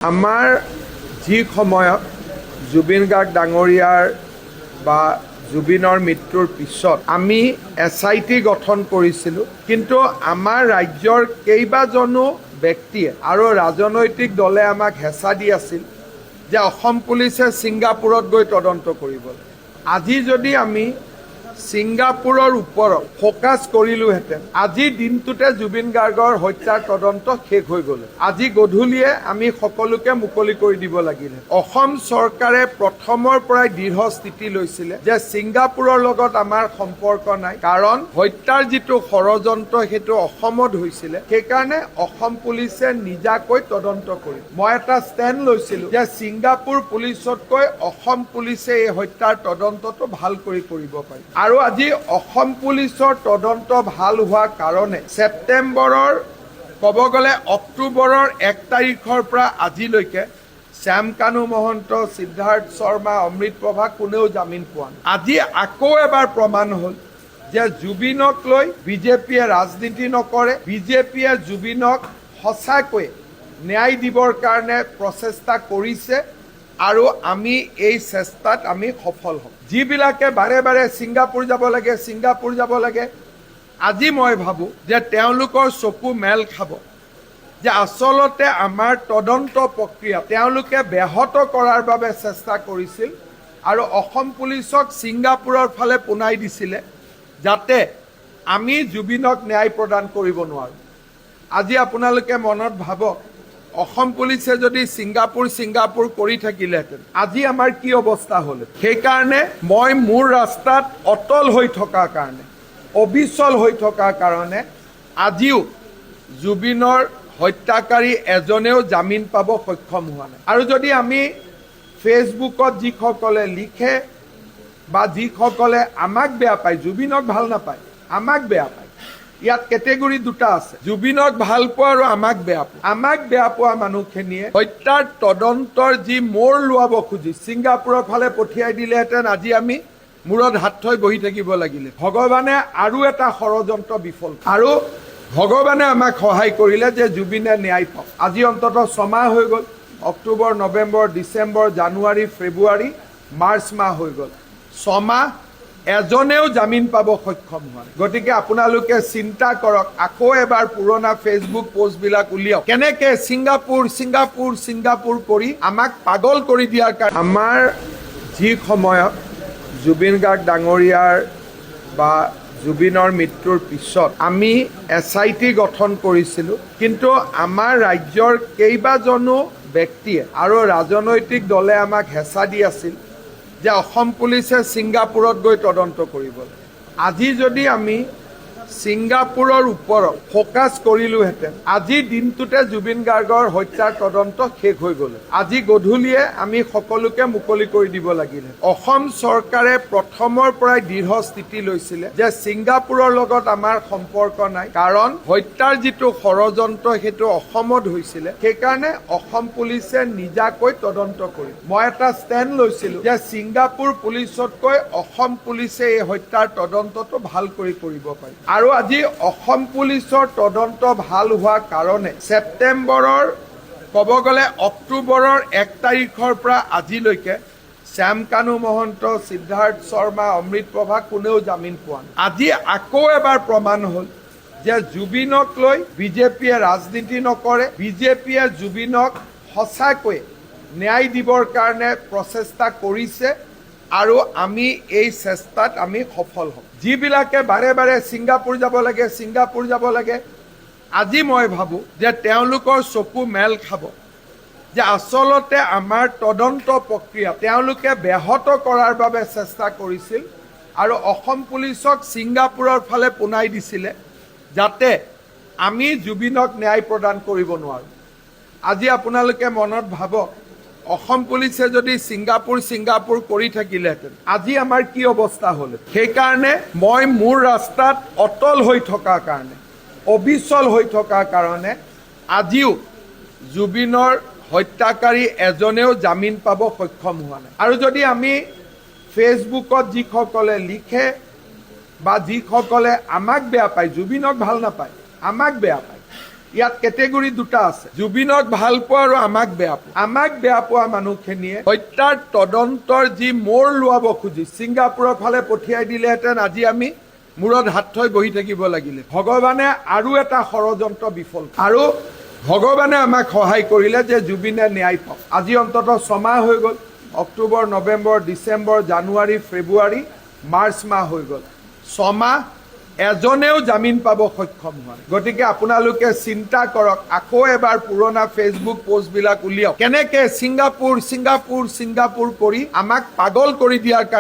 আমাৰ যি সময়ত জুবিন গাৰ্গ ডাঙৰীয়াৰ বা জুবিনৰ মৃত্যুৰ পিছত আমি SIT গঠন কৰিছিলোঁ, কিন্তু আমাৰ ৰাজ্যৰ কেইবাজনো ব্যক্তিয়ে আৰু ৰাজনৈতিক দলে আমাক হেঁচা দি আছিল যে অসম পুলিচে ছিংগাপুৰত গৈ তদন্ত কৰিবলৈ। আজি যদি আমি ছিংগাপুৰৰ ওপৰত ফ'কাছ কৰিলোহেঁতেন, আজিৰ দিনটোতে জুবিন গাৰ্গৰ হত্যাৰ তদন্ত শেষ হৈ গ'ল। আজি গধূলিয়ে আমি সকলোকে মুকলি কৰি দিব লাগিলে। অসম চৰকাৰে প্ৰথমৰ পৰাই দৃঢ় স্থিতি লৈছিলে যে ছিংগাপুৰৰ লগত আমাৰ সম্পৰ্ক নাই, কাৰণ হত্যাৰ যিটো ষড়যন্ত্ৰ সেইটো অসমত হৈছিলে, সেইকাৰণে অসম পুলিচে নিজাকৈ তদন্ত কৰিব। মই এটা ষ্টেণ্ড লৈছিলোঁ যে ছিংগাপুৰ পুলিচতকৈ অসম পুলিচে এই হত্যাৰ তদন্তটো ভাল কৰি কৰিব পাৰি। আৰু আজি অসম পুলিচৰ তদন্ত ভাল হোৱাৰ কাৰণে ছেপ্টেম্বৰৰ ক'ব গ'লে অক্টোবৰৰ 1 তাৰিখৰ পৰা আজিলৈকে শ্যামকানু মহন্ত, সিদ্ধাৰ্থ শৰ্মা, অমৃত প্ৰভা কোনেও জামিন পোৱা নাই। আজি আকৌ এবাৰ প্ৰমাণ হ'ল যে জুবিনক লৈ বিজেপিয়ে ৰাজনীতি নকৰে, বিজেপিয়ে জুবিনক সঁচাকৈ ন্যায় দিবৰ কাৰণে প্ৰচেষ্টা কৰিছে আৰু আমি এই চেষ্টাত আমি সফল হ'ম। যিবিলাকে বাৰে বাৰে ছিংগাপুৰ যাব লাগে, আজি মই ভাবোঁ যে তেওঁলোকৰ চকু মেল খাব যে আচলতে আমাৰ তদন্ত প্ৰক্ৰিয়া তেওঁলোকে ব্যাহত কৰাৰ বাবে চেষ্টা কৰিছিল আৰু অসম পুলিচক ছিংগাপুৰৰ ফালে পোনাই দিছিলে যাতে আমি জুবিনক ন্যায় প্ৰদান কৰিব নোৱাৰোঁ। আজি আপোনালোকে মনত ভাবক, অসম পুলিচে যদি ছিংগাপুৰ কৰি থাকিলেহেঁতেন আজি আমাৰ কি অৱস্থা হ'ল। সেইকাৰণে মই মোৰ ৰাস্তাত অটল হৈ থকাৰ কাৰণে, অবিচল হৈ থকাৰ কাৰণে আজিও জুবিনৰ হত্যাকাৰী এজনেও জামিন পাব সক্ষম হোৱা নাই। আৰু যদি আমি ফেচবুকত যিসকলে লিখে বা যিসকলে আমাক বেয়া পায়, জুবিনক ভাল নাপায়, আমাক বেয়া পায়, ইয়াত কেটেগৰী দুটা আছে, জুবিনক ভাল পোৱা আৰু আমাক বেয়া পোৱা। আমাক বেয়া পোৱা মানুহখিনিয়ে হত্যাৰ তদন্তৰ যি মূৰ লোৱাব খুজি ছিংগাপুৰৰ ফালে পঠিয়াই দিলেহেঁতেন আজি আমি মূৰত হাত থৈ বহি থাকিব লাগিলে। ভগৱানে আৰু এটা ষড়যন্ত্ৰ বিফল আৰু ভগৱানে আমাক সহায় কৰিলে যে জুবিনে ন্যায় পাওক। আজি অন্ততঃ 6 মাহ হৈ গ'ল, অক্টোবৰ, নৱেম্বৰ, ডিচেম্বৰ, জানুৱাৰী, ফেব্ৰুৱাৰী, মাৰ্চ মাহ হৈ গ'ল, 6 মাহ এজনেও জামিন পাব সক্ষম হোৱা নাই। গতিকে আপোনালোকে চিন্তা কৰক, আকৌ এবাৰ পুৰণা ফেচবুক পোষ্টবিলাক উলিয়াওক, কেনেকে ছিংগাপুৰ কৰি আমাক পাগল কৰি দিয়াৰ কাৰণে। আমাৰ যি সময়ত জুবিন গাৰ্গ ডাঙৰীয়াৰ বা জুবিনৰ মৃত্যুৰ পিছত আমি SIT গঠন কৰিছিলোঁ, কিন্তু আমাৰ ৰাজ্যৰ কেইবাজনো ব্যক্তিয়ে আৰু ৰাজনৈতিক দলে আমাক হেঁচা দি আছিল যে অসম পুলিচে ছিংগাপুৰত গৈ তদন্ত কৰিবলৈ। আজি যদি আমি ছিংগাপুৰৰ ওপৰত ফ'কাছ কৰিলোহেঁতেন, আজিৰ দিনটোতে জুবিন গাৰ্গৰ হত্যাৰ তদন্ত শেষ হৈ গ'ল। আজি গধূলিয়ে আমি সকলোকে মুকলি কৰি দিব লাগিলে। অসম চৰকাৰে প্ৰথমৰ পৰাই দৃঢ় স্থিতি লৈছিলে যে ছিংগাপুৰৰ লগত আমাৰ সম্পৰ্ক নাই, কাৰণ হত্যাৰ যিটো ষড়যন্ত্ৰ সেইটো অসমত হৈছিলে, সেইকাৰণে অসম পুলিচে নিজাকৈ তদন্ত কৰিব। মই এটা ষ্টেণ্ড লৈছিলোঁ যে ছিংগাপুৰ পুলিচতকৈ অসম পুলিচে এই হত্যাৰ তদন্তটো ভাল কৰি কৰিব পাৰি। আৰু আজি অসম পুলিচৰ তদন্ত ভাল হোৱাৰ কাৰণে ছেপ্টেম্বৰৰ ক'ব গ'লে অক্টোবৰৰ 1 তাৰিখৰ পৰা আজিলৈকে শ্যামকানু মহন্ত, সিদ্ধাৰ্থ শৰ্মা, অমৃত প্ৰভা কোনেও জামিন পোৱা নাই। আজি আকৌ এবাৰ প্ৰমাণ হ'ল যে জুবিনক লৈ বিজেপিয়ে ৰাজনীতি নকৰে, বিজেপিয়ে জুবিনক সঁচাকৈ ন্যায় দিবৰ কাৰণে প্ৰচেষ্টা কৰিছে আৰু আমি এই চেষ্টাত আমি সফল হ'ম। যিবিলাকে বাৰে বাৰে ছিংগাপুৰ যাব লাগে, আজি মই ভাবোঁ যে তেওঁলোকৰ চকু মেল খাব যে আচলতে আমাৰ তদন্ত প্ৰক্ৰিয়া তেওঁলোকে ব্যাহত কৰাৰ বাবে চেষ্টা কৰিছিল আৰু অসম পুলিচক ছিংগাপুৰৰ ফালে পোনাই দিছিলে যাতে আমি জুবিনক ন্যায় প্ৰদান কৰিব নোৱাৰোঁ। আজি আপোনালোকে মনত ভাবক, অসম পুলিচে যদি ছিংগাপুৰ কৰি থাকিলেহেঁতেন আজি আমাৰ কি অৱস্থা হ'ল। সেইকাৰণে মই মোৰ ৰাস্তাত অটল হৈ থকাৰ কাৰণে, অবিচল হৈ থকাৰ কাৰণে আজিও জুবিনৰ হত্যাকাৰী এজনেও জামিন পাব সক্ষম হোৱা নাই। আৰু যদি আমি ফেচবুকত যিসকলে লিখে বা যিসকলে আমাক বেয়া পায়, জুবিনক ভাল নাপায়, আমাক বেয়া পায়, ইয়াত কেটেগৰী দুটা আছে, জুবিনক ভাল পোৱা আৰু আমাক বেয়া পোৱা। আমাক বেয়া পোৱা মানুহখিনিয়ে হত্যাৰ তদন্তৰ যি মোৰ লোৱাব খুজি ছিংগাপুৰৰ ফালে পঠিয়াই দিলেহেঁতেন আজি আমি মূৰত হাত থৈ বহি থাকিব লাগিলে। ভগৱানে আৰু এটা ষড়যন্ত্ৰ বিফল, আৰু ভগৱানে আমাক সহায় কৰিলে যে জুবিনে ন্যায় পাওক। আজি অন্ততঃ 6 মাহ হৈ গ'ল, অক্টোবৰ, নৱেম্বৰ, ডিচেম্বৰ, জানুৱাৰী, ফেব্ৰুৱাৰী, মাৰ্চ মাহ হৈ গ'ল, 6 মাহ এজনেও জামিন পাব সক্ষম হোৱা। গতিকে আপোনালোকে চিন্তা কৰক, আকৌ এবাৰ পুৰণা ফেচবুক পোষ্টবিলাক উলিয়াওক, কেনেকে ছিংগাপুৰ ছিংগাপুৰ ছিংগাপুৰ কৰি আমাক পাগল কৰি দিয়াৰ